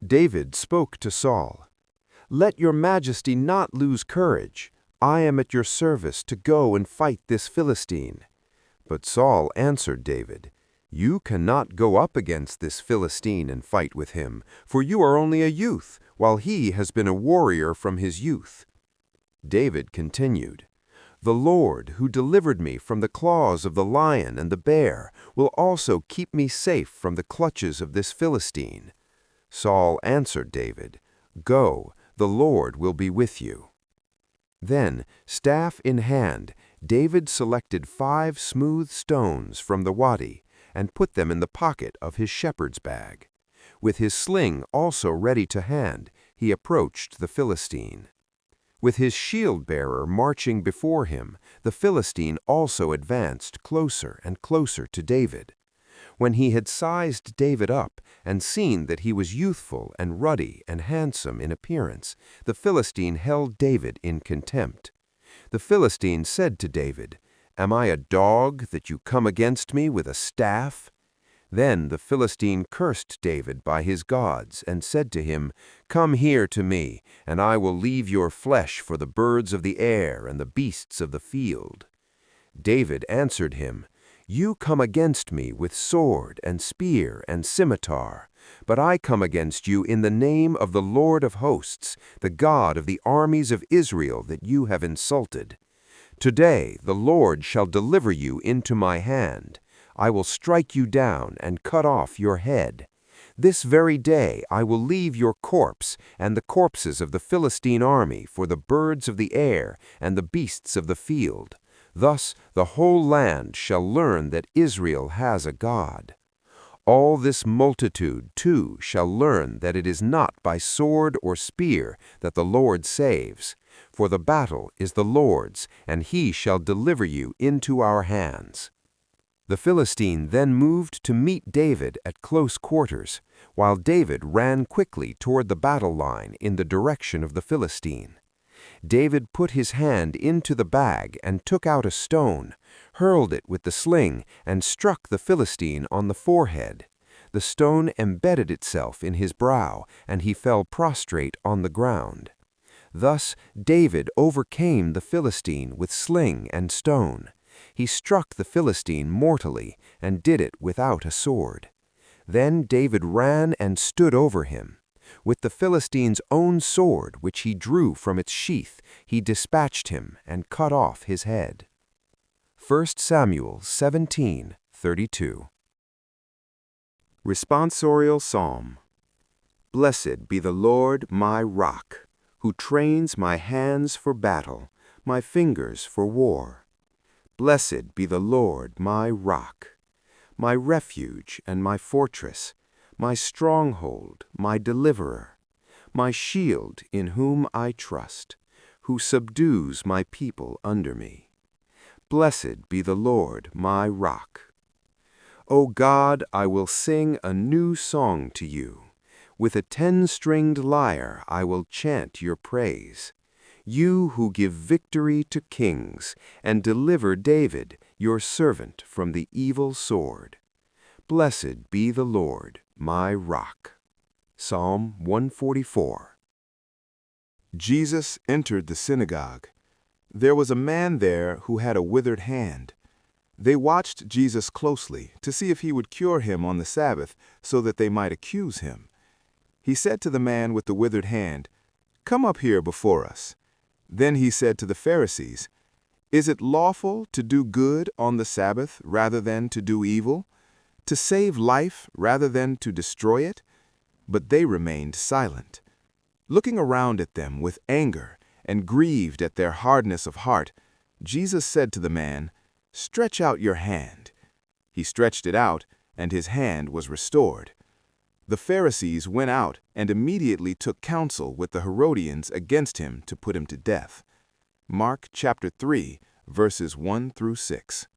David spoke to Saul, "Let your majesty not lose courage. I am at your service to go and fight this Philistine." But Saul answered David, "You cannot go up against this Philistine and fight with him, for you are only a youth, while he has been a warrior from his youth." David continued, "The Lord, who delivered me from the claws of the lion and the bear, will also keep me safe from the clutches of this Philistine." Saul answered David, "Go, the Lord will be with you." Then, staff in hand, David selected 5 smooth stones from the wadi and put them in the pocket of his shepherd's bag. With his sling also ready to hand, he approached the Philistine. With his shield-bearer marching before him, the Philistine also advanced closer and closer to David. When he had sized David up and seen that he was youthful and ruddy and handsome in appearance, the Philistine held David in contempt. The Philistine said to David, "Am I a dog that you come against me with a staff?" Then the Philistine cursed David by his gods and said to him, "Come here to me, and I will leave your flesh for the birds of the air and the beasts of the field." David answered him, "You come against me with sword and spear and scimitar, but I come against you in the name of the Lord of hosts, the God of the armies of Israel that you have insulted. Today the Lord shall deliver you into my hand. I will strike you down and cut off your head. This very day I will leave your corpse and the corpses of the Philistine army for the birds of the air and the beasts of the field. Thus the whole land shall learn that Israel has a God. All this multitude, too, shall learn that it is not by sword or spear that the Lord saves, for the battle is the Lord's, and he shall deliver you into our hands." The Philistine then moved to meet David at close quarters, while David ran quickly toward the battle line in the direction of the Philistine. David put his hand into the bag and took out a stone, hurled it with the sling, and struck the Philistine on the forehead. The stone embedded itself in his brow, and he fell prostrate on the ground. Thus David overcame the Philistine with sling and stone. He struck the Philistine mortally, and did it without a sword. Then David ran and stood over him. With the Philistine's own sword, which he drew from its sheath, he dispatched him and cut off his head. 1 Samuel 17:32. Responsorial Psalm. Blessed be the Lord my rock, who trains my hands for battle, my fingers for war. Blessed be the Lord my rock, my refuge and my fortress, my stronghold, my deliverer, my shield in whom I trust, who subdues my people under me. Blessed be the Lord my rock. O God, I will sing a new song to you. With a 10-stringed lyre I will chant your praise. You who give victory to kings and deliver David, your servant, from the evil sword. Blessed be the Lord, my rock. Psalm 144. Jesus entered the synagogue. There was a man there who had a withered hand. They watched Jesus closely to see if he would cure him on the Sabbath so that they might accuse him. He said to the man with the withered hand, "Come up here before us." Then he said to the Pharisees, "Is it lawful to do good on the Sabbath rather than to do evil? To save life rather than to destroy it?" But they remained silent. Looking around at them with anger and grieved at their hardness of heart, Jesus said to the man, "Stretch out your hand." He stretched it out, and his hand was restored. The Pharisees went out and immediately took counsel with the Herodians against him to put him to death. Mark chapter 3, verses 1 through 6.